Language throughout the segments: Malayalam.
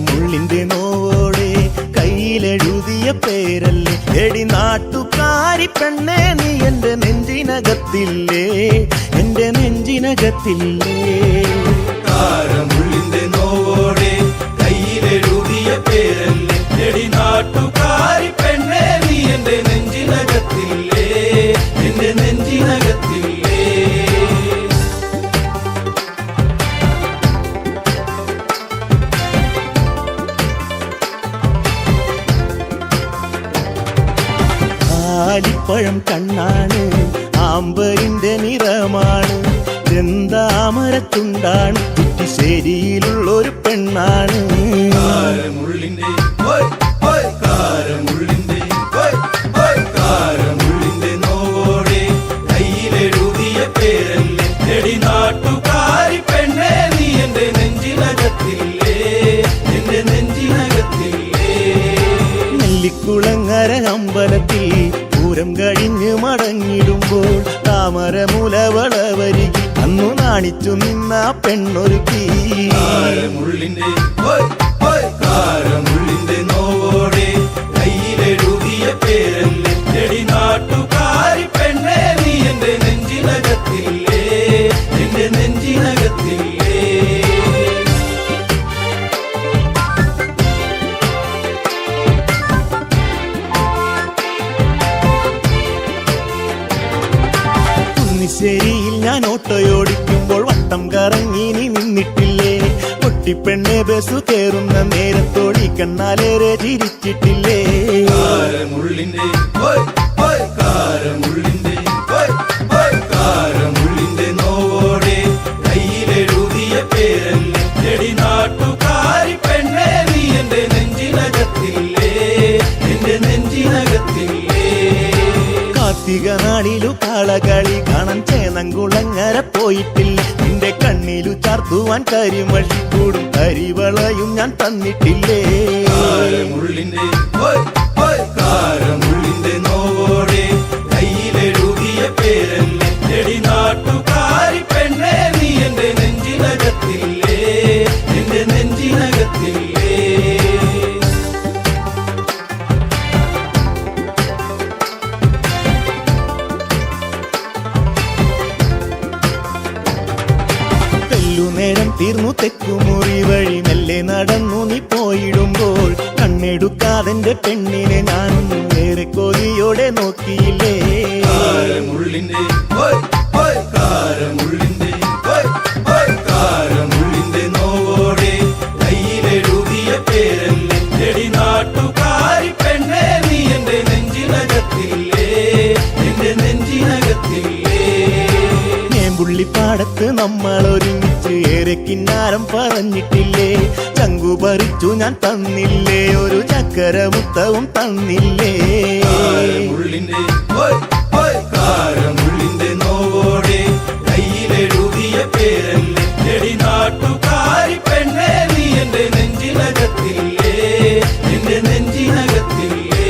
മുള്ളിന്റെ നോവോടെ കയ്യിലെഴുതിയ പേരല്ലേ എടി നാട്ടുകാരി പെണ്ണേ നീ എന്റെ നെഞ്ചിനകത്തില്ലേ, എന്റെ നെഞ്ചിനകത്തില്ലേ. മുള്ളിന്റെ നോവോടെ കയ്യിലെഴുതിയ പേരല്ലേ എടി നാട്ടുകാരി പെണ്ണേ നീ എന്റെ നെഞ്ചിനകത്തില്ലേ, എന്റെ നെഞ്ചിനകത്തില്ലേ. ആലിപ്പഴം കണ്ണാണ്, ആമ്പരിന്റെ നിറമാണ്, ചെന്താമരത്തുണ്ടാണ്, കുറ്റിശ്ശേരിയിലുള്ളൊരു പെണ്ണാണ്. മുള്ളിന്റെ മുള്ളിന്റെ നോവോടെ കയ്യിലെഴുതിയ പേരല്ലേ എടി നാട്ടുകാരി പെണ്ണേ നീ എന്റെ നെഞ്ചിനകത്തില്ലേ, എന്റെ നെഞ്ചിനകത്തില്ലേ. നെല്ലിക്കുളങ്ങര അമ്പലത്തിൽ പൂരം കഴിഞ്ഞ് മടങ്ങിടുമ്പോൾ താമരമുലവളവരികിൽ അന്നു നാണിച്ചു നിന്ന പെണ്ണൊരുക്കി. മുള്ളിന്റെ നോവോടെ കയ്യിലെഴുതിയ പേരല്ലേ എടി നാട്ടുകാരി പെണ്ണേ നീ എന്റെ നെഞ്ചിനകത്തില്ലേ, എന്റെ നെഞ്ചിനകത്തില്ലേ. കുന്നിശ്ശേരിയിൽ ഞാൻ ഓട്ടോയോടിക്കുമ്പോൾ വട്ടം കറങ്ങി നീ നിന്നിട്ടില്ലേ, പൊട്ടിപ്പെണ്ണെ ബസ് കയറുന്ന നേരത്തോടി കണ്ണാലേറെ ചിരിച്ചിട്ടില്ലേ. മുള്ളിന്റെ മുള്ളിന്റെ നോവോടെ കയ്യിലെഴുതിയ പേരല്ലേ എടി നാട്ടുകാരി പെണ്ണേ നീ എന്റെ നെഞ്ചിനകത്തില്ലേ, എന്റെ നെഞ്ചിനകത്തില്ലേ. കാർത്തിക നാളിലു കാളകളി കാണാൻ ചേന്നംകുളങ്ങര പോയിട്ടില്ല, നിന്റെ കണ്ണിലു ചാർത്തുവാൻ കരിമഷിക്കൂടും കരിവളയും ഞാൻ തന്നിട്ടില്ലേ. മുള്ളിന്റെ നോവോടെ കയ്യിലെഴുതിയ പേരല്ലേ എടി നാട്ടുകാരി പെണ്ണേ നീ എന്റെ നെഞ്ചിനകത്തില്ലേ, എന്റെ നെഞ്ചിനകത്തില്ലേ. നേരം തീർന്നു തെക്കുമുറി വഴി മെല്ലെ നടന്നു നീ പോയിടുമ്പോൾ കണ്ണെടുക്കാതെന്റെ പെണ്ണിനെ ഞാനൊന്നും ഏറെ കൊതിയോടെ നോക്കിയില്ലേ. മുള്ളിന്റെ മുള്ളിന്റെ നോവോടെ കയ്യിലെഴുതിയ പേരല്ലേ എടി നാട്ടുകാരി പെണ്ണേ നീ എന്റെ നെഞ്ചിനകത്തില്ലേ, എന്റെ നെഞ്ചിനകത്തില്ലേ. പുള്ളിപ്പാടത്ത് നമ്മൾ ഒരുമിച്ച് ഏറെ കിന്നാരം പറഞ്ഞിട്ടില്ലേ, ചങ്കു പറിച്ചു ഞാൻ തന്നില്ലേ, ഒരു ചക്കര മുത്തവും തന്നില്ലേ. മുള്ളിന്റെ നോവോടെ കയ്യിലെഴുതിയ പേരല്ലേ എടി നാട്ടുകാരി പെണ്ണേ നീ എന്റെ നെഞ്ചിനകത്തില്ലേ, എന്റെ നെഞ്ചിനകത്തില്ലേ.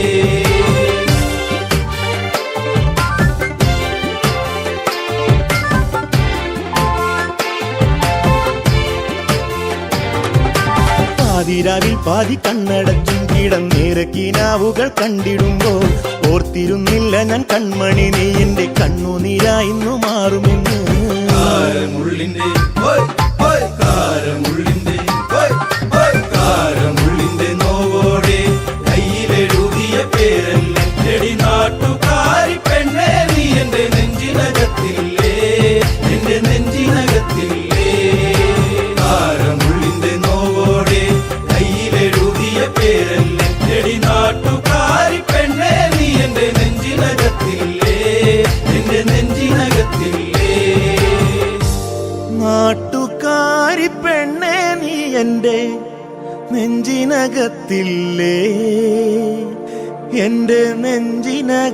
പാതിരാവിൽ പാതി കണ്ണടച്ചും കിടന്നേറെ കിനാവുകൾ കണ്ടിടുമ്പോൾ ഓർത്തിരുന്നില്ല ഞാൻ കൺമണി നീ എന്റെ കണ്ണുനീരായിന്നു മാറുമെന്ന്. മുള്ളിന്റെ മുള്ളിന്റെ നോവോടെ കയ്യിലെഴുതിയ പേരല്ലേ എടി നാട്ടുകാരി പെണ്ണേ നീ എന്റെ നെഞ്ചിനകത്തില്ലേ, എന്റെ നെഞ്ചിനകത്തില്ലേ. മുള്ളിന്റെ നോവോടെ കയ്യിലെഴുതിയ പേരല്ലേ എടി നാട്ടുകാരി പെണ്ണേ നീ എന്റെ നെഞ്ചിനകത്തില്ലേ, എന്റെ നെഞ്ചിനകത്തില്ലേ. നാട്ടുകാരി പെണ്ണേ നീ എന്റെ നെഞ്ചിനകത്തില്ലേ, എന്റെ നെഞ്ചിനകത്തില്ലേ.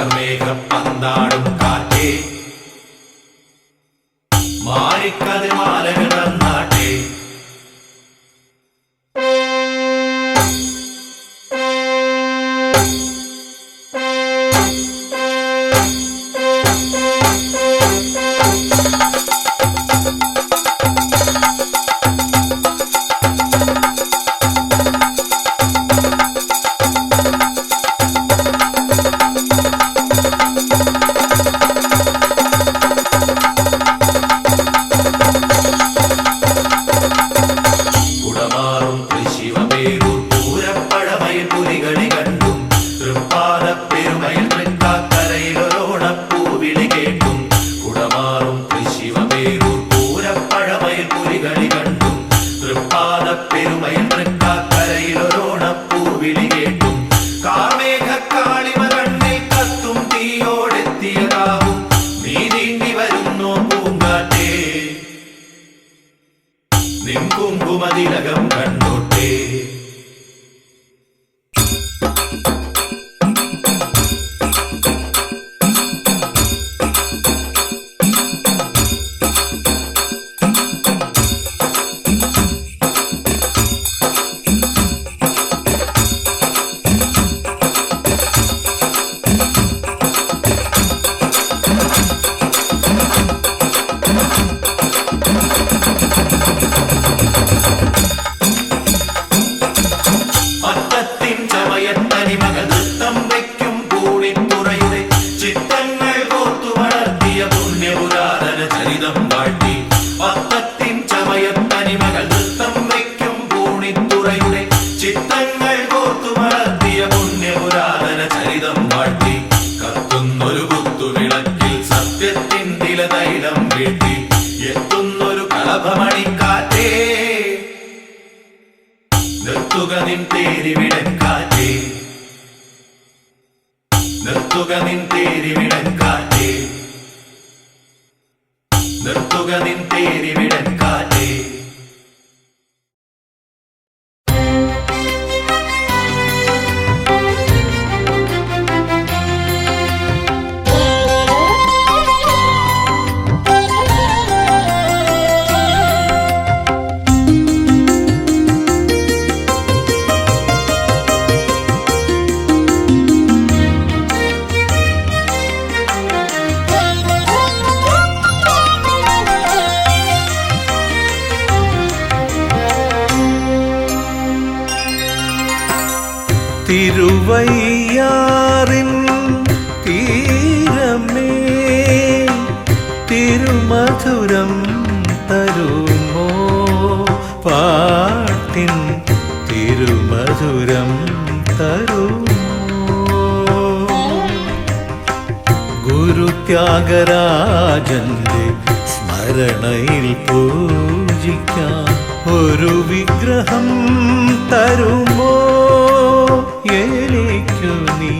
മകർമേഘപ്പന്താടും കാറ്റേ മാറിക്കതിർ മാലകൾ തന്നാട്ടെ. കുങ്കുമതിലകം കണ്ടോട്ടെ. ചിത്തങ്ങൾ കോർത്തു വളർത്തിയ പുണ്യപുരാതന ചരിതം വാഴ്ത്തി കത്തുന്നൊരു കുത്തുവിളക്കിൽ സത്യത്തിൻ തിലതൈലം വീഴ്ത്തി എത്തുന്നൊരു കളഭമണിക്കാറ്റേ നിർത്തുക നിൻ തേരിവിടൻ കാറ്റേ നിർത്തുക നിൻ തേരിവിടൻ കാറ്റേ നിർത്തുക നിൻ തേരിവിടൻ കാറ്റേ. തിരുവയ്യാറിൻ തീരമേ തിരുമധുരം തരുമോ പാട്ടിൻ തിരുമധുരം തരുമോ ഗുരുത്യാഗരാജന്റെ സ്മരണയിൽ പൂജിക്കാൻ ഒരു വിഗ്രഹം തരുമോ എനിക്കു നീ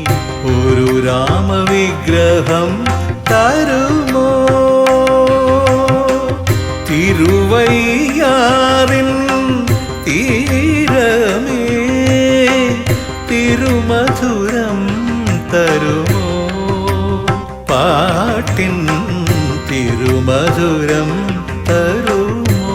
ഒരു രാമവിഗ്രഹം തരുമോ തിരുവയ്യാറിൻ തീരമേ തിരുമധുരം തരുമോ പാട്ടിൻ തിരുമധുരം തരുമോ.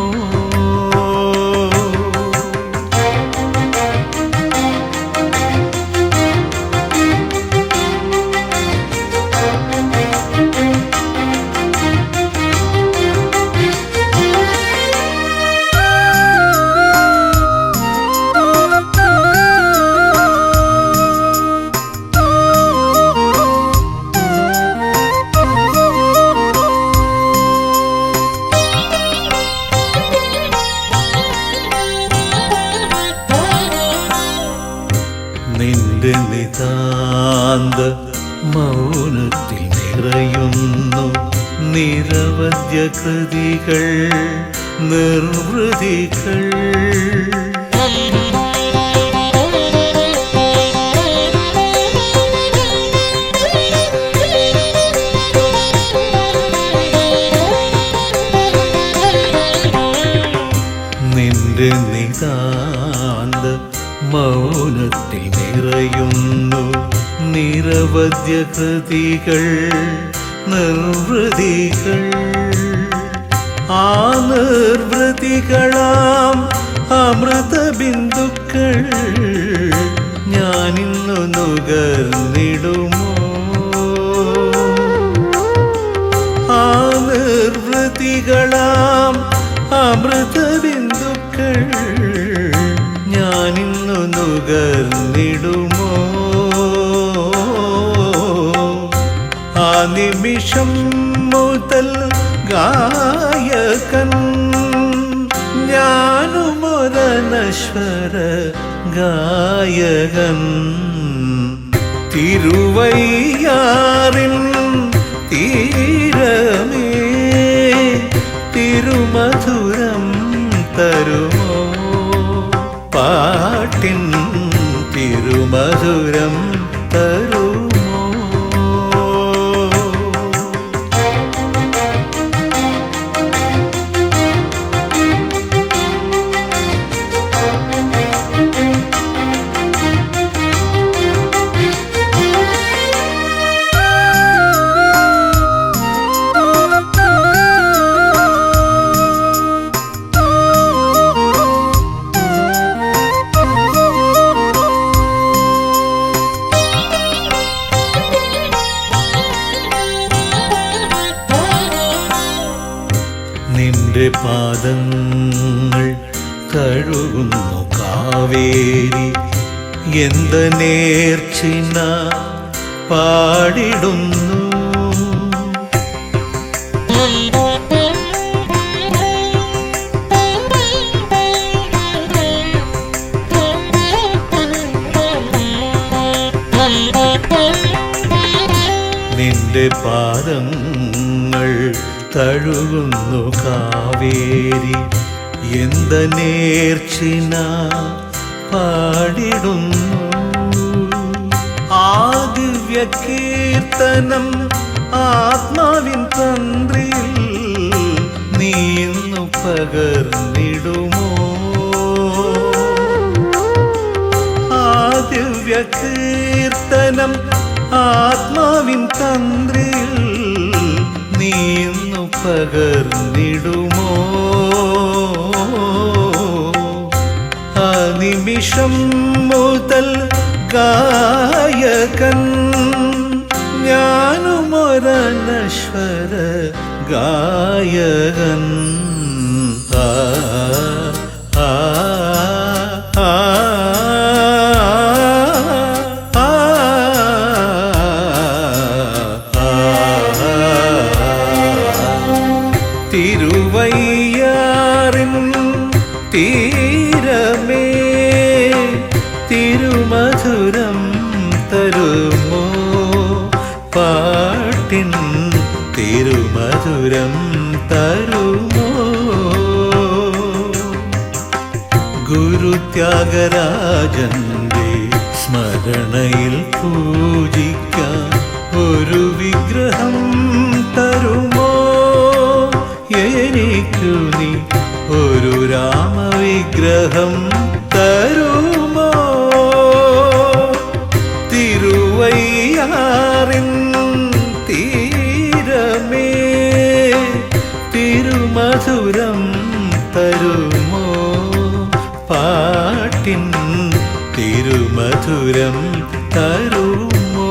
നിന്റെ നിതാന്ത മൗനത്തിൽ നിറയുന്നു നിരവധ്യ കൃതികൾ നിർവൃതികൾ നിന്റെ നിതാന്ത മൗനത്തിൽ നിറയുന്നു നിരവധ്യ കൃതികൾ നിർവൃതികൾ. ആ നിർവൃതികളാം അമൃതബിന്ദുക്കൾ ഞാനിന്നു നുകർന്നിടുമോ? ആ നിർവൃതികളാം അമൃതബിന്ദുക്കൾ ഞാനിന്നു നുകർന്നിടുമോ? ആ നിമിഷം മുതൽ ഗായകൻ ഞാനുമൊരനശ്വര ഗായകൻ. തിരുവയ്യാറിൻ തീരമേ തിരുമധുരം തരുമോ? പാട്ടിൻ തിരുമധുരം തരുമോ? നിന്റെ പാദങ്ങൾ കഴുകുന്നു കാവേരി എന്ത നേർച്ചിന പാടിടുന്നു. നിന്റെ പാദങ്ങൾ തഴുകുന്നു കാവേരി എന്ത നേർച്ചിന പാടിടുന്നു. ആ ദിവ്യ കീർത്തനം ആത്മാവിൻ തന്ത്രിയിൽ നീ ഇന്നു പകർന്നിടുമോ? ആ ദിവ്യ കീർത്തനം ആത്മാവിൻ തന്ത്രിയിൽ നീ ഇന്നു പകർന്നിടുമോ? ആ നിമിഷം മുതൽ ഗായകൻ ഞാനുമൊരനശ്വര ഗായകൻ. ആ ആ ആ തിരുവയ്യാറിൻ തീരമേ തിരുമധുരം തരുമോ? പാട്ടിൻ തിരുമധുരം തരുമോ? ഗുരുത്യാഗരാജന്റെ സ്മരണയിൽ പൂജിക്കാൻ ഒരു വിഗ്രഹം തരുമോ? എനിക്കു നീ ഒരു രാമവിഗ്രഹം തരുമോ? തിരുവയ്യാറിൻ തീരമേ തിരുമധുരം തരുമോ? പാട്ടിൻ തിരുമധുരം തരുമോ?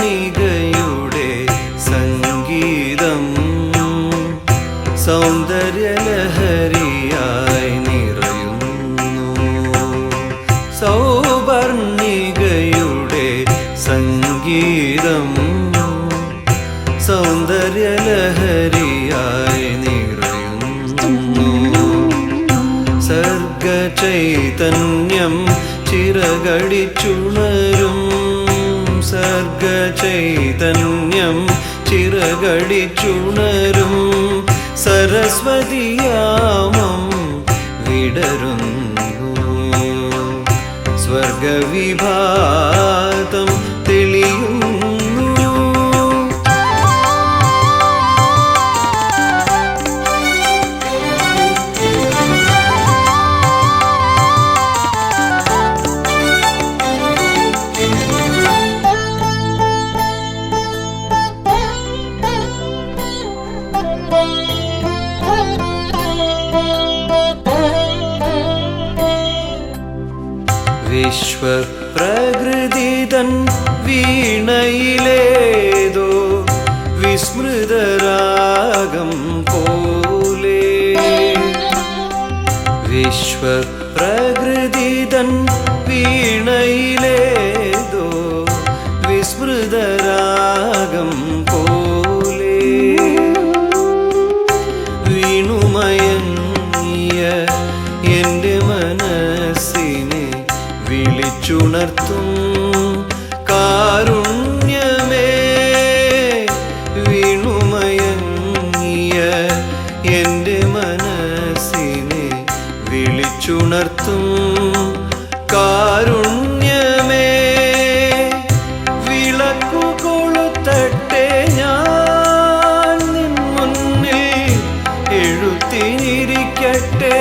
സൗവർണികയുടെ സംഗീതം സൗന്ദര്യലഹരിയായി നിറയുന്നു. സൗവർണികയുടെ സംഗീതം സൗന്ദര്യലഹരിയായി നിറയുന്നു. സർഗ സർഗചൈതന്യം ചിറകടിച്ചുണരും സർഗചൈതന്യം ചിറകടിച്ചുണരും സരസ്വതിയാമം വിടരുന്നു സ്വർഗവിഭാതം തെളിയുന്നു വിശ്വപ്രകൃതിതൻ വീണയിലേതോ വിസ്മൃതരാഗം പോലെ വിശ്വപ്രകൃതിതൻ വീണയിലേതോ വിസ്മൃതരാഗം പോലെ വീണുമയങ്ങിയ എൻ്റെ മനസ്സിനെ വിളിച്ചുണർത്തും കാരുണ്യമേ വീണുമയങ്ങിയ എൻ്റെ മനസ്സിനെ വിളിച്ചുണർത്തും കാരുണ്യമേ വിളക്കു കൊളുത്തട്ടെ ഞാൻ നിൻ മുന്നിൽ എഴുത്തിനിരിക്കട്ടെ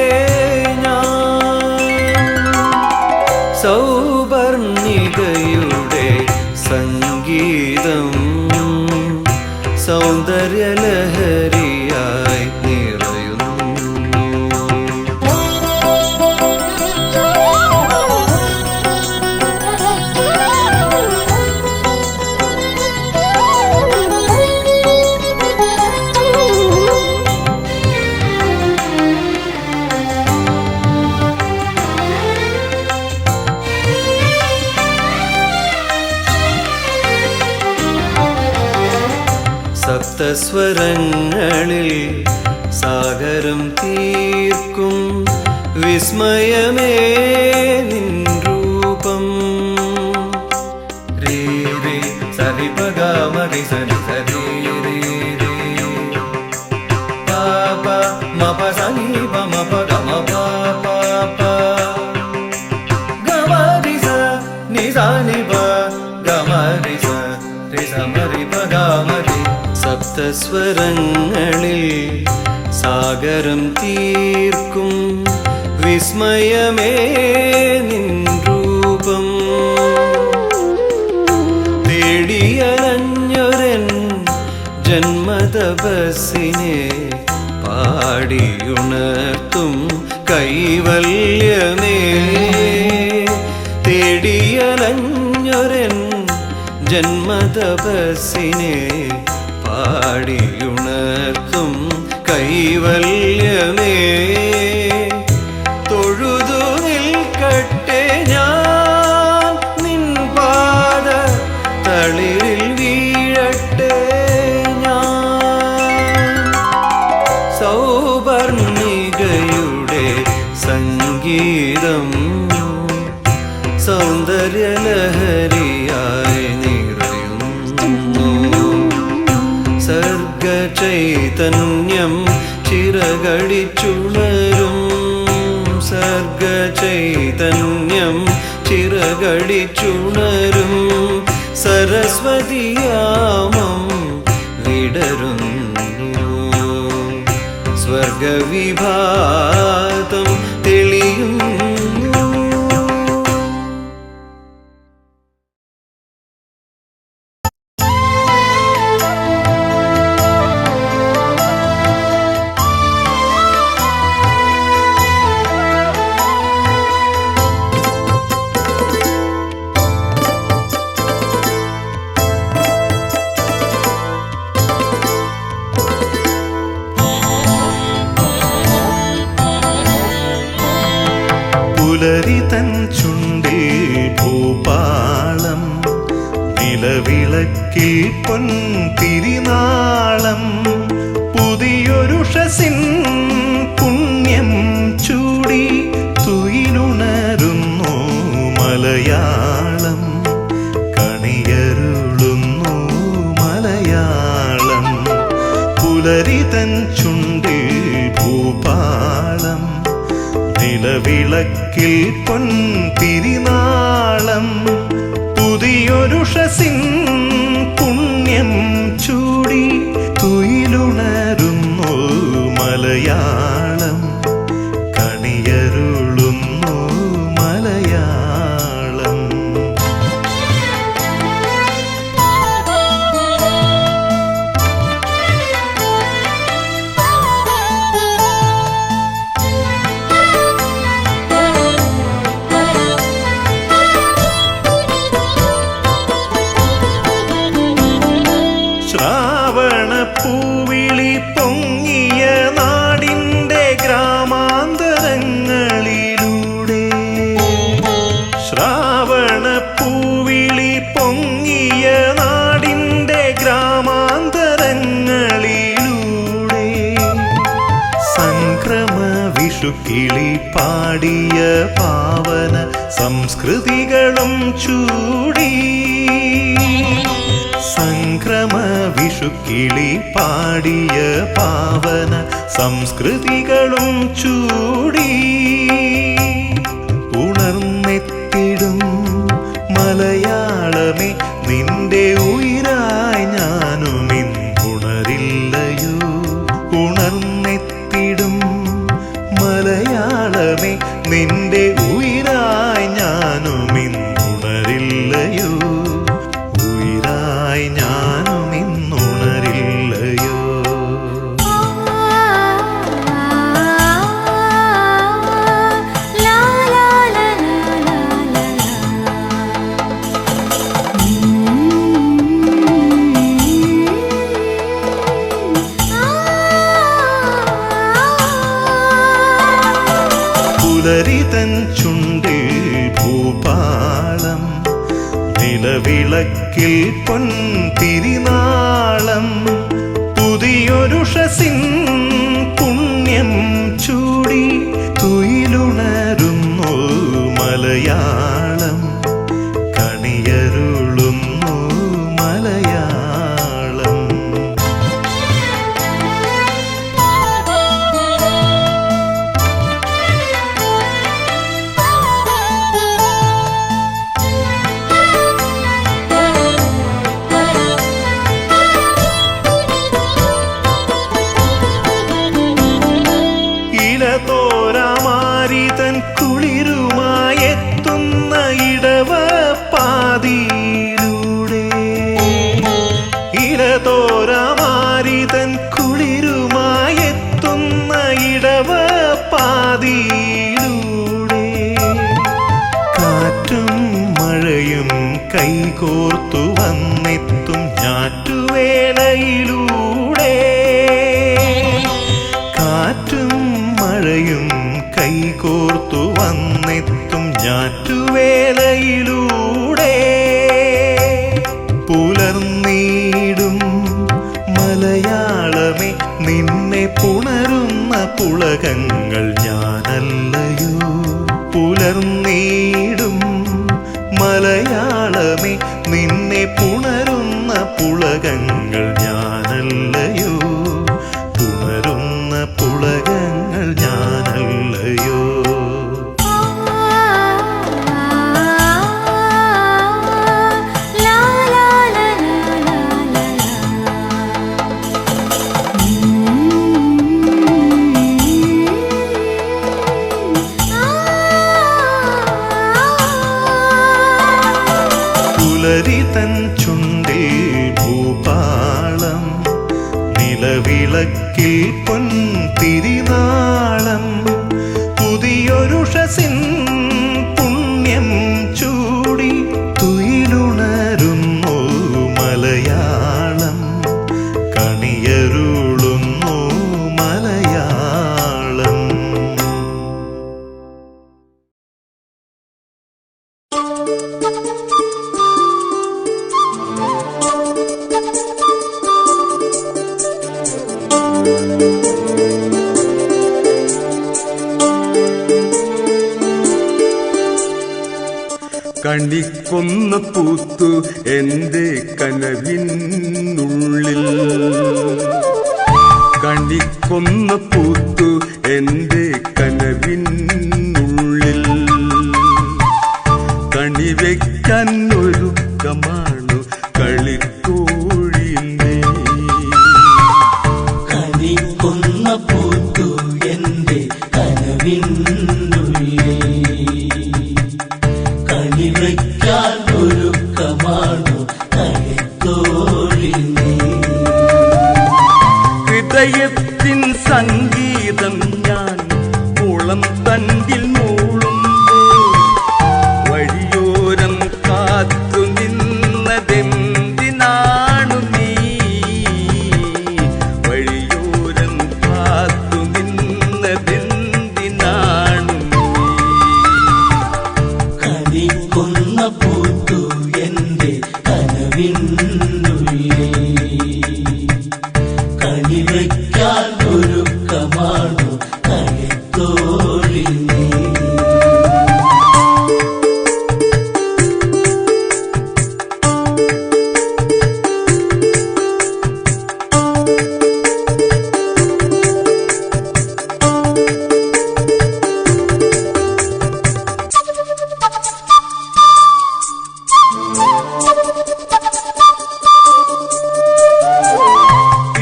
സൗവർണികയുടെ സംഗീതം സൗന്ദര്യലഹരിയായി നിറയുന്നു സപ്തസ്വരങ്ങളിൽ സാഗരം തീർക്കും വിസ്മയമേ നിൻ രൂപം രേ രേ സരി പഗ മരി സരി സരി രേ രേ പാപ മപ സനി പമ പഗ മപ പാപ ഗമരി സ നി സനി പ ഗമരി സ രി സമരി പഗ മരി സപ്തസ്വരങ്ങളിൽ സാഗരം തീർക്കും വിസ്മയമേ നിൻ രൂപം തേടിയലഞ്ഞൊരൻ ജന്മതപസ്സിനെ പാടിയുണർത്തും കൈവല്യമേ തേടിയലഞ്ഞൊരൻ ജന്മതപസ്സിനെ പാടിയുണർത്തും കൈവല്യമേ തൊഴുതു നിൽക്കട്ടെ ഞാൻ നിൻ പാദ തളിരിൽ വീഴട്ടെ ഞാൻ സൗവർണികയുടെ സംഗീതം സൗന്ദര്യലഹരിയായി സർഗചൈതന്യം ചിറകടിച്ചുണരും സർഗചൈതന്യം ചിറകടിച്ചുണരും സരസ്വതിയാമം വിടരുന്നു സ്വർഗവിഭാതം തെളിയുന്നു പുലരിതൻ ചുണ്ടിൽ ഭൂപാളം നിലവിളക്കിൽ പൊൻതിരിനാളം പുതിയൊരുഷസിൻ പുണ്യം ചൂടി തുയിലു മലയാളം കണിയരുളുന്നു മലയാളം പുലരിതൻ ചുണ്ടിൽ ഭൂപാളം നിലവിളക്കിൽ പൊൻതിരിനാളം പുതിയൊരുഷസിൻ പുണ്യം ചൂടി തുയിലുണരുന്നു മലയാളം കണിയരുളുന്നു മലയാളം ശ്രാവണപ്പൂവിളി പൊങ്ങിയ നാടിൻ്റെ ഗ്രാമാന്തരങ്ങളിലൂടെ ശ്രാവണപ്പൂവിളി പൊങ്ങിയ നാടിൻ്റെ ഗ്രാമാന്തരങ്ങളിലൂടെ സംക്രമ വിഷുക്കിളി പാടിയ പാവന സംസ്കൃതികളും ചൂടി സംക്രമ വിഷുക്കിളി പാടിയ പാവന സംസ്കൃതികളും ചൂടി ഉണർന്നെത്തിടും മലയാളമേ നിന്റെ ഉയിരായി ഞാനുമിന്നുണരില്ലയോ ഉണർന്നെത്തിടും മലയാളമേ നിന്റെ ഉയിരായി ഞാനുമിന്നുണരില്ലയോ ഉയിരായി ഞാനുമിന്നുണരില്ലയോ പുലരിതൻ ചുണ്ടിൽ ഭൂപാളം നിലവിളക്കിൽ പൊൻതിരിനാളം പുതിയൊരുഷസിൻ പുണ്യം ചൂടി തുയിലുണരുന്നു മലയാളം കണിയരുളുന്നു മലയാളം ഇലതോരാമാരിതൻ കുളിരുമായെത്തുന്ന ഇടവ പാതിയിലൂടെ ഇലതോരാമാരിതൻ കുളിരുമായെത്തുന്ന ഇടവ പാതിയിലൂടെ കാറ്റും മഴയും കൈകോർത്തു വന്നെത്തും ഞാറ്റുവേലയിലൂടെ കാറ്റും മഴയും കൈകോർത്തു വന്നെത്തും ഞാറ്റുവേലയിലൂടെ പുലർന്നീടും മലയാളമേ നിന്നെ പുണരുന്ന പുളകങ്ങൾ ഞാനല്ലയോ പുലർന്നീടും മലയാളമേ നിന്നെ പുണരുന്ന പുളകങ്ങൾ ഞാനല്ലയോ പുണരുന്ന പുളകങ്ങൾ ഞാനല്ലയോ പുലരിതൻ ചുണ്ടിൽ ഭൂപാളം നിലവിളക്കിൽ പൊൻതിരിനാളം പുതിയൊരുഷസിൻ പുണ്യം ചൂടി തുയിലുണരുന്നു മലയാളം കണിയരുളുന്നു മലയാളം കണിക്കൊന്ന പൂത്തു എന്റെ കനവിനുള്ളിൽ, കണിക്കൊന്ന പൂത്തു എന്റെ കനവിനുള്ളിൽ, കണിവെക്കാൻ ഒരുക്കമാണു കളിത്തോഴിനെ. കണിക്കൊന്ന പൂത്തു എന്റെ കനവിനുള്ളിൽ, കണിവയ്ക്കാൻ ഒരുക്കമാണു കളിത്തോഴിനെ. ഹൃദയത്തിൻ സംഗീതം ഞാൻ മുളം തണ്ടിൽ മൂളുമ്പോൾ വഴിയോരം കാത്തു നിന്നതെന്തിനാണു നീ, വഴിയോരം കാത്തു നിന്നതെന്തിനാണു നീ. കണിക്കൊന്ന പൂത്തു എന്റെ കനവിനുള്ളിൽ, കണിവയ്ക്കാൻ ഒരുക്കമാണു കളിത്തോഴിനെ.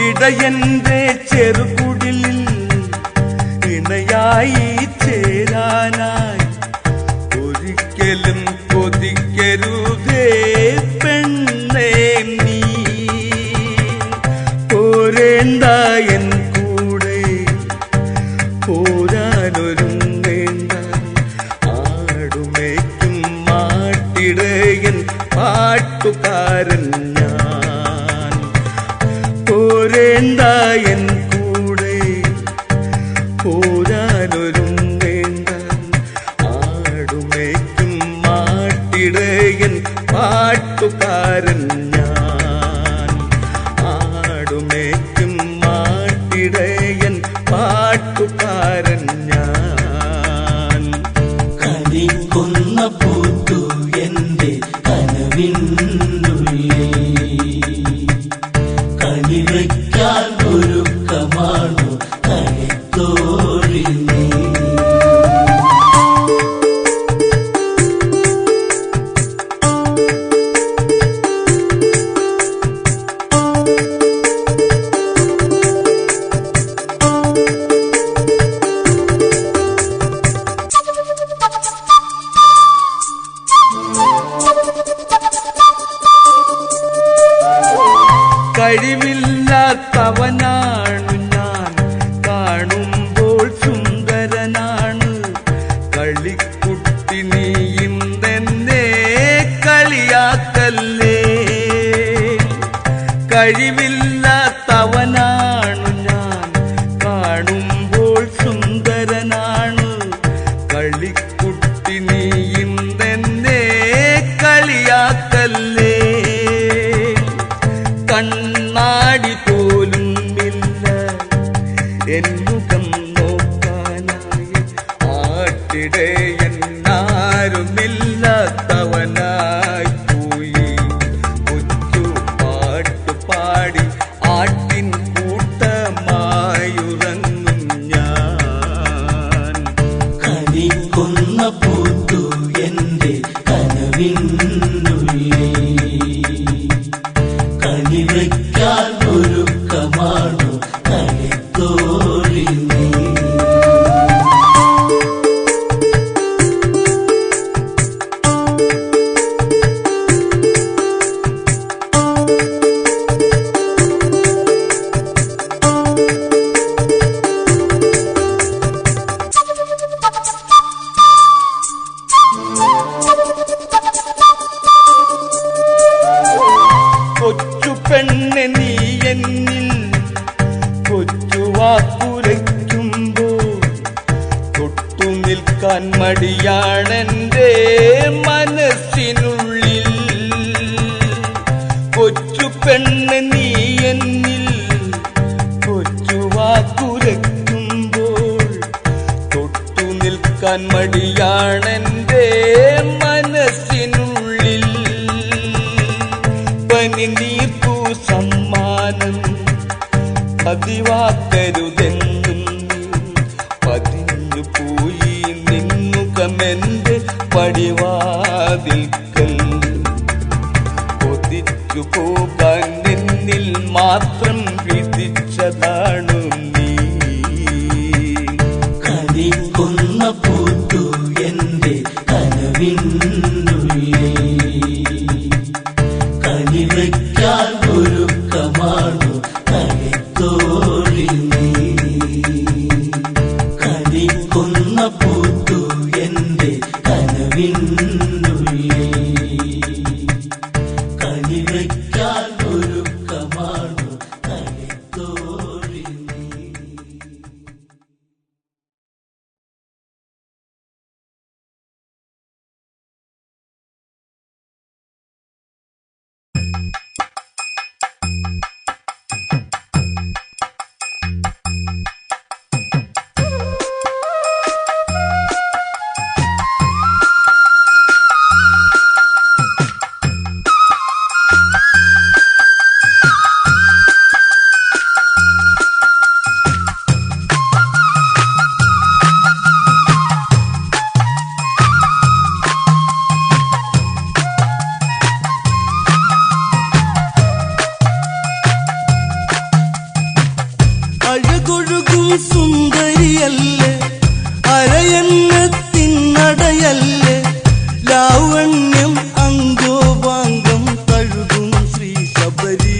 ഇടയന്റെ ചെറുകുടിലിൽ ഇണയായി ചേരാനായി ഒരിക്കലും കൊതിക്കരുതേ പെണ്ണേ നീ. പോരേണ്ട എൻ കൂടെ പോരാനൊരുങ്ങേണ്ട, ആടുമേക്കും മാട്ടിടയൻ പാട്ടുകാരൻ ഞാൻ. പോരേണ്ട എൻ കൂടെ പോരാനൊരുങ്ങേണ്ട, ആടുമേക്കും മാട്ടിടയൻ പാട്ടുകാരൻ ഞാൻ. ആടുമേക്കും മാട്ടിടയൻ പാട്ടുകാരൻ ഞാൻ. കണിക്കൊന്ന പൂത്തു എന്റെ കനവിനുള്ളിൽ, കണിവയ്ക്കാൻ ഒരുക്കമാണു കളിത്തോഴിനെ. കഴിവില്ലാത്തവനാണു ഞാൻ, കാണുമ്പോൾ സുന്ദരനാണ്. കളിക്കുട്ടി നീയും തന്നെ കളിയാക്കല്ലേ. കഴിവില്ലാത്തവനാണു ഞാൻ, കാണുമ്പോൾ സുന്ദരനാണ്. കളിക്കുട്ടി നീയും തന്നെ കളിയാക്കല്ലേ. കണ്ണാടി പോലും ഇല്ല എൻ മുഖം നോക്കാനായി, ആട്ടിടയൻ ആരുമില്ലാത്തവനായി പോയി. കൊച്ചു പാട്ടുപാടി ആട്ടിൻ കൂട്ടമായുറങ്ങും ഞാൻ. കണിക്കൊന്ന പൂത്തു എന്റെ കനവിനുള്ളിൽ, കണിവയ്ക്കാൻ ഒരുക്കമാണു കളിത്തോഴിനെ. കൊച്ചു പെണ്ണെ നീ എന്നിൽ കൊച്ചു വാക്കുരയ്ക്കുമ്പോൾ തൊട്ടു നിൽക്കാൻ മടിയാണെന്റെ മനസ്സിനുള്ളിൽ. കൊച്ചു പെണ്ണെ നീ എന്നിൽ കൊച്ചു വാക്കുരയ്ക്കുമ്പോൾ തൊട്ടു നിൽക്കാൻ മടിയാണെന്റെ മനസ്സിനുള്ളിൽ. പനിനീർപ്പൂ സമ്മാനം പതിവാക്കരുതെന്നും പതിഞ്ഞു പോയി നിന്നുകമെന്റെ പടിവാതിൽക്കൽ കൊതിച്ചു പോകാൻ നിന്നിൽ മാത്രം വിധിച്ചതാണു നീ. കണിക്കൊന്ന പൂത്തു എന്റെ കനവിനുള്ളിൽ കണിവയ്ക്കാൻ ഒരുക്കമാണു കണിത്തോളിൽ നീ. കണിക്കൊന്ന പൂത്തു എന്റെ കനവിനുള്ളിൽ കണിവയ്ക്കാൻ ഒരുക്കമാണു കണിത്തോളിൽ നീ. അഴകൊഴുകും സുന്ദരിയല്ലേ അരയന്നത്തിനടയല്ലേ ലാവണ്യം അങ്കോപാംഗം തഴുകും ശ്രീ ശബരി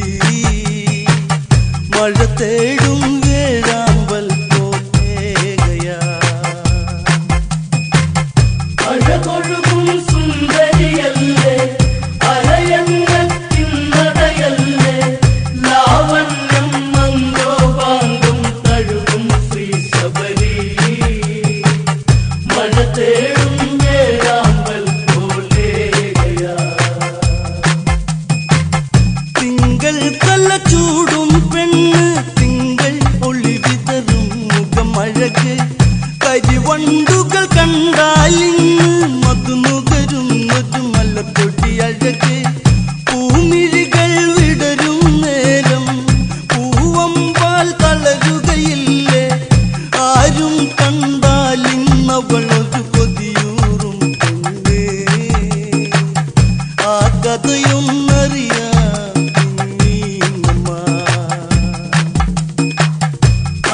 മഴ തേടും വേഴാമ്പൽ പോകയാ. അഴകൊഴുകും സുന്ദരിയല്ലേ അരയന്നത്തിനടയല്ലേ ലാവണ്യം മംഗോപാംഗം തഴുകും ശ്രീ ശബരി മഴ തേടും വേഴാമ്പൽ പോലെയാ. തിങ്കൾ തല ചൂടും പെണ്ണ് തിങ്കൾ ഒളി വിതറും മുഖമഴക് കരിവണ്ടുകൾ കണ്ടാലിന്ന് മധുനുകരും മലപ്പൊടി അഴക് പൂമിഴികൾ വിടരും നേരം പൂവമ്പാൽ തളരുകയില്ലേ ആരും കണ്ടാലിന്നവളൊരു കൊതിയൂറും പെണ്ണേ. ആ കഥയൊന്നറിയാം നീങ്ങമ്മ.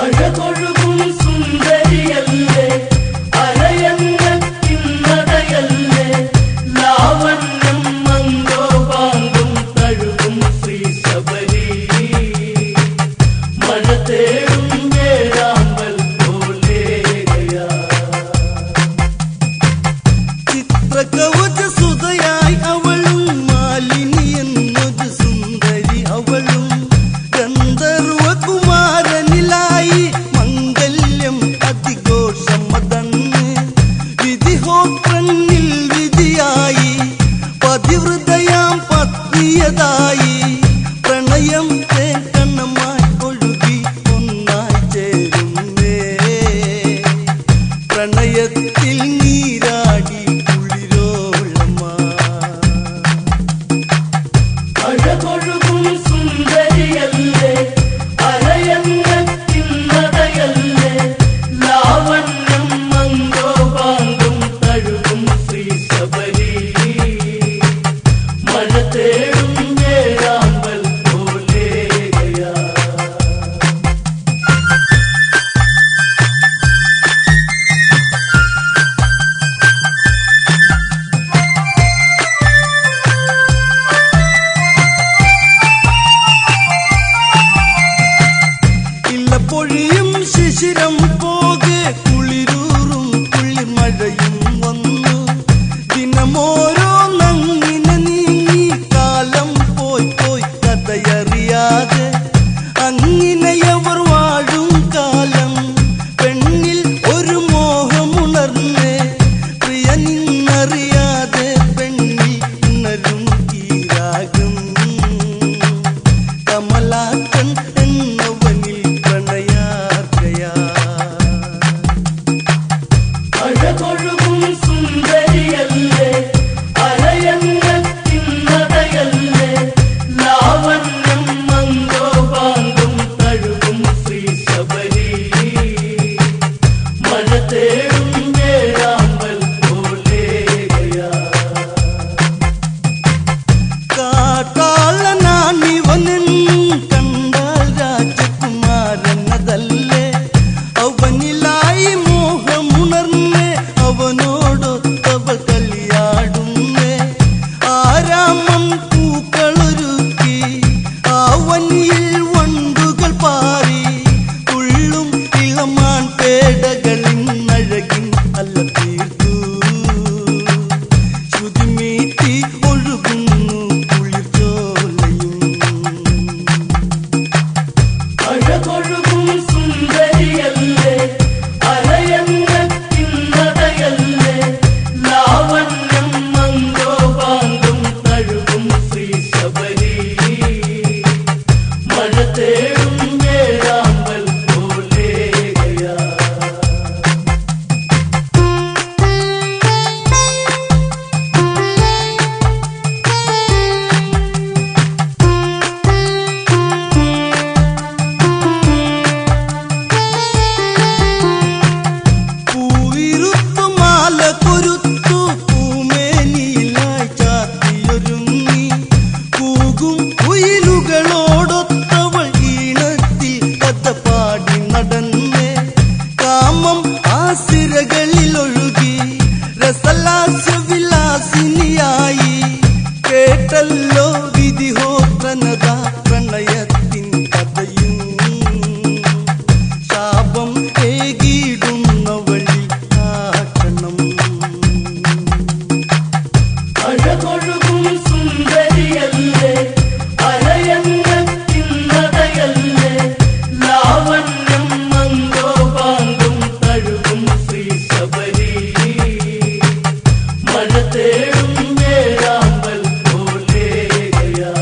അഴകൊഴുകും സുന്ദരിയല്ലേ അരയന്നത്തിനടയല്ലേ ലാവണ്യം മംഗോപാംഗം തഴുകും ശ്രീ ശബരി മഴ തേടും വേഴാമ്പൽ പോലെയാ. ചിത്രകവച സുതയായി അവളും മാലിനി എന്നൊരു സുന്ദരി അവളും ഗന്ധർവകുമാരനിലായി മംഗല്യം അതിഘോഷമതന്ന് വിധിഹോത്രനിൽ വിധിയായി പതിവൃതയാം പത്നിയതായി പ്രണയം തേക്കണ്ണമായി ഒഴുകി ഒന്നായി ചേരുന്നേ പ്രണയത്തിൽ നീരാടി കുളിരോളമാ. അഴകൊഴുകും സുന്ദരിയല്ലേ അരയന്നത്തിനടയല്ലേ ലാവണ്യം മംഗോപാംഗം തഴുകും ശ്രീ ശബരി മഴ തേടും വേഴാമ്പൽ പോലെയാ. കുയിലുകളോടൊത്തവൾ ഈണത്തിൽ കഥ പാടി നടന്നേ കാമം ആസിരകളിലൊഴുകി രസലാസ്യവിലാസിനിയായി കേട്ടല്ലോ വിധിഹോത്രനത പ്രണയത്തിൻ കഥയും ശാപം ഏകിടുന്ന വഴി ആക്കണം അഴകൊഴുകും സുന്ദരിയല്ലേ അരയന്നത്തിന്നതയല്ലേ ലാവണ്യം മംഗോപാങ്കും തഴുകും ശ്രീ ശബരി മഴ തേടും വേഴാമ്പൽ പോലെയാ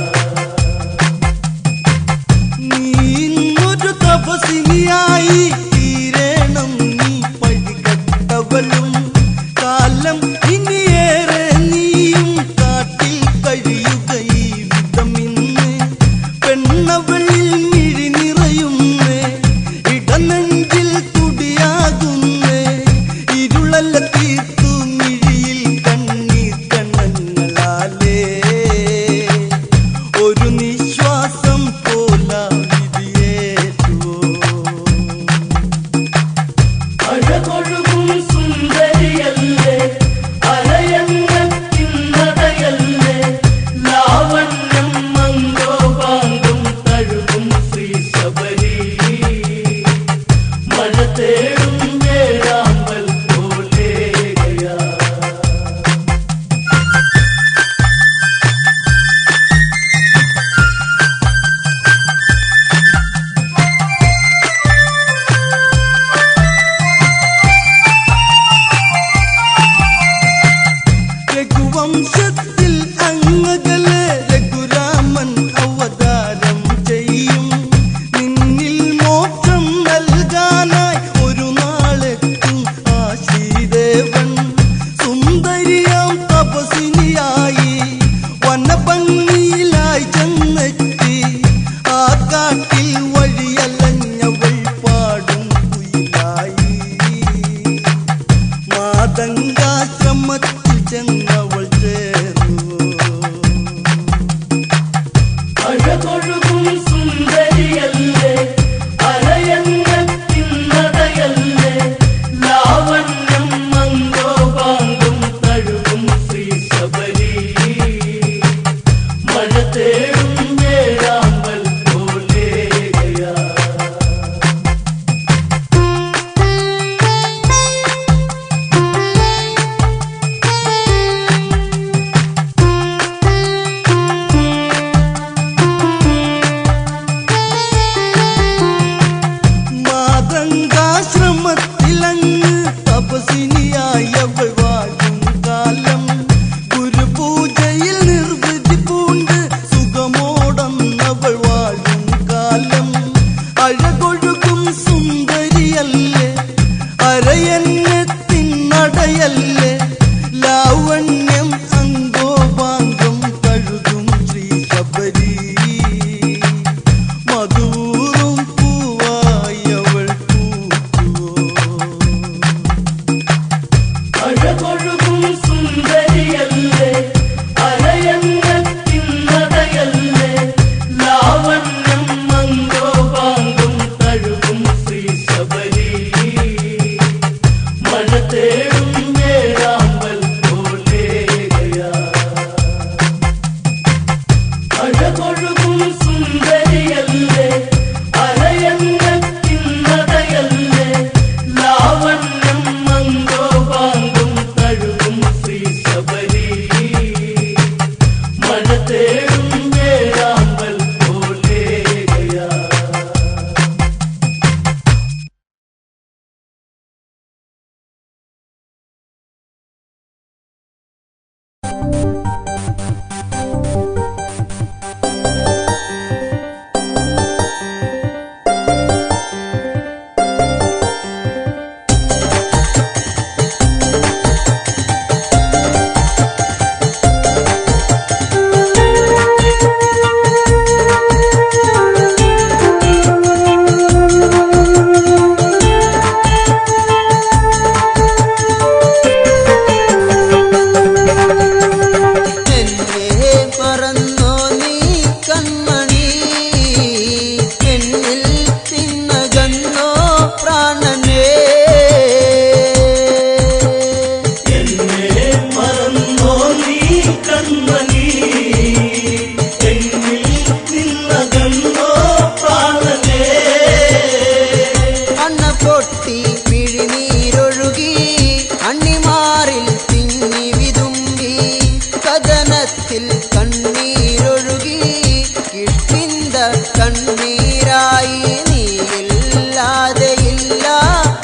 കിഷ്കിന്ത കണ്ണീരായി നീയില്ലാതെ ഇല്ല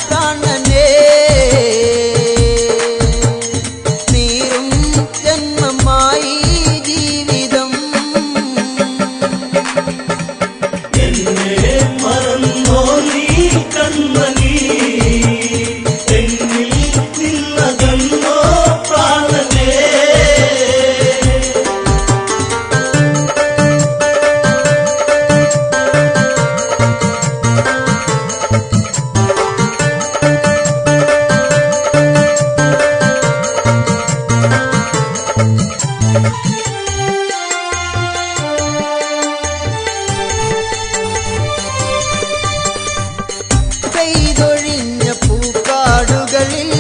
പ്രാണനേ നീരും ജന്മമായി ജീവിതം എന്നെ മറന്നോ നീ കൺമണി എന്നിൽ നിന്നകന്നോ പ്രാണനേ പെയ്തൊഴിഞ്ഞ പൂക്കാടുകളിൽ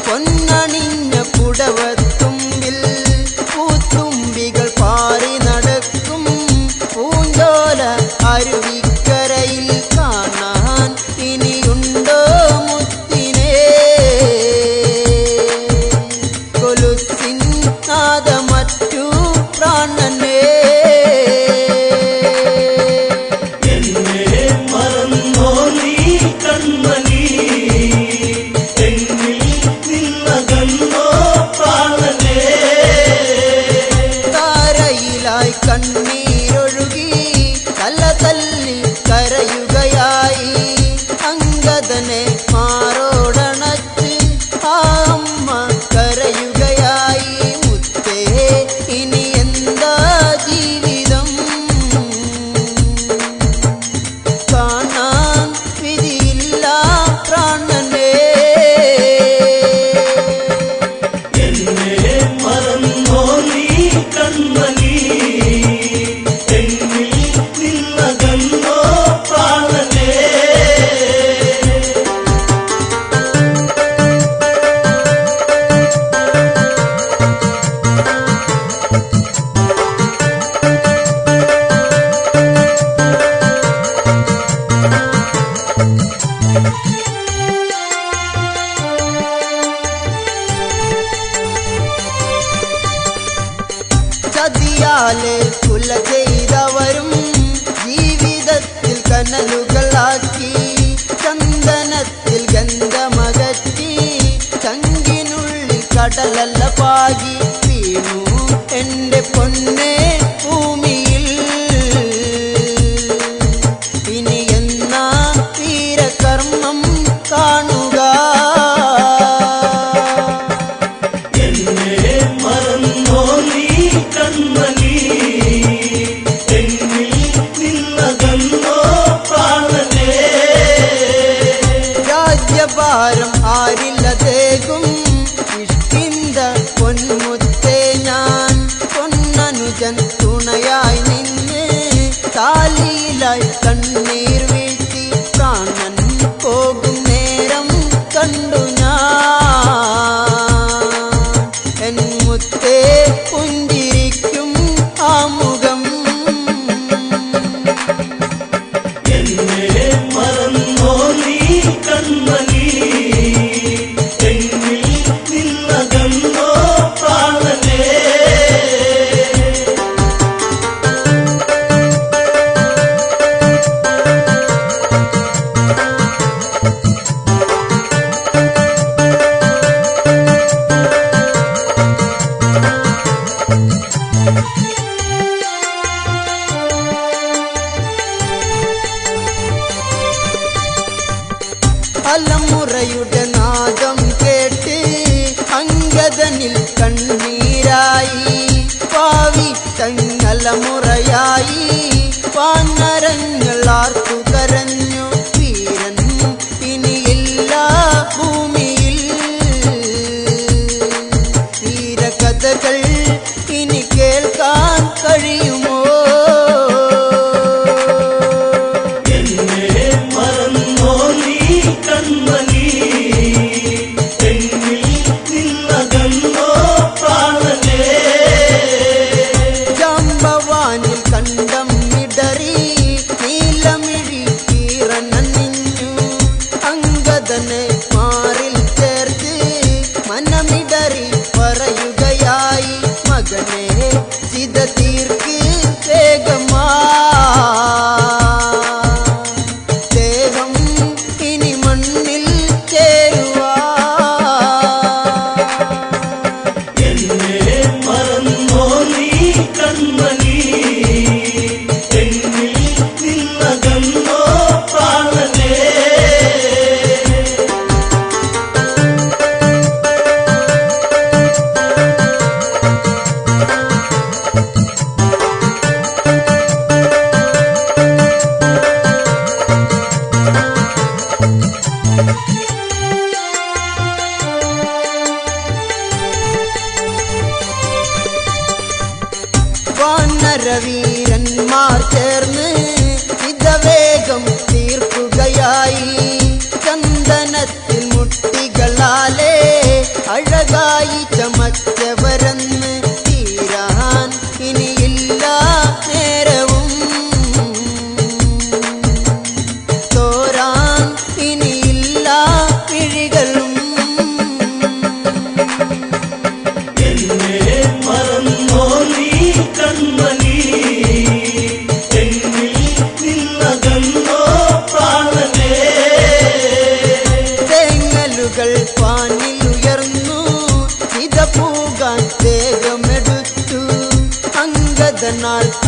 പൊന്നണിഞ്ഞ പുടവത്തുമ്പിൽ പൂത്തുമ്പികൾ പാറി നടക്കും പൂഞ്ചോല അരുവിക്കരയിൽ കാണാൻ ഇനിയുണ്ടോ മുത്തിനെ കൊലുസിൻ നാദമറ്റു പ്രാണനേ എന്നെ മറന്നോ നീ കൺമണി എന്നിൽ നിന്നകന്നോ പ്രാണനേ താരയിലായി കണ്ണീരൊഴുകി തല തല്ലി കരയുകയായി അങ്കദനെ മാറോടണച്ച് ആ അമ്മ കരയുകയായി മുത്തേ ഇനി എന്താ ജീവിതം കാണാൻ വിധിയില്ല പ്രാണനേ എന്നെ മറന്നോ നീ കൺമണി എന്നിൽ നിന്നകന്നോ പ്രാണനേ ചതിയാലെ കുല ചെയ്തവരും ജീവിതത്തിൽ കനലുകളാക്കി ചന്ദനത്തിൽ ഗന്ധമകറ്റി ചങ്കിനുള്ളിൽ കടലല്ല പാകി വീണു എന്റെ പൊന്നെ ഭൂമിയിൽ ഇനി എന്നാ വീരകർമ്മം കാണുക എന്നെ മറന്നോ നീ കൺമണി എന്നിൽ നിന്നകന്നോ പ്രാണനേ രാജ്യഭാരം ആരില്ലതേകും ഇഷ്കിന്ത പൊന്മുത്തേ ഞാൻ പൊന്നനുജൻ തുണയായി നിന്ന് താലിയിലായി കണ്ണീർ വീഴ്ത്തി പ്രാണൻ പോകും നേരം കണ്ടു ഞാൻ എൻ മുത്തേ പുഞ്ചിരിക്കും ആ മുഖം എന്നെ മറന്നോ നീ കൺമണി എന്നിൽ നിന്നകന്നോ പ്രാണനേ അലമുറയുടെ നാദം കേട്ട് അങ്കദനിൽ കണ്ണീരായി പാവി തങ്ങലമുറയായി പാനരങ്ങൾ ആർത്തു കരഞ്ഞു വീരൻ ഇനിയില്ല ഭൂമിയിൽ വീരകഥകൾ ഇനി കേൾക്കാൻ കഴിയുമോ എന്നെ മറന്നോ നീ കൺമണി എന്നിൽ നിന്നകന്നോ പ്രാണനേ ജാമ്പവാനിൽ കണ്ടം ഇടറി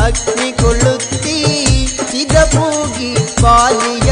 അഗ്നി കൊളുത്തി ചിത പൂകി പാലിയ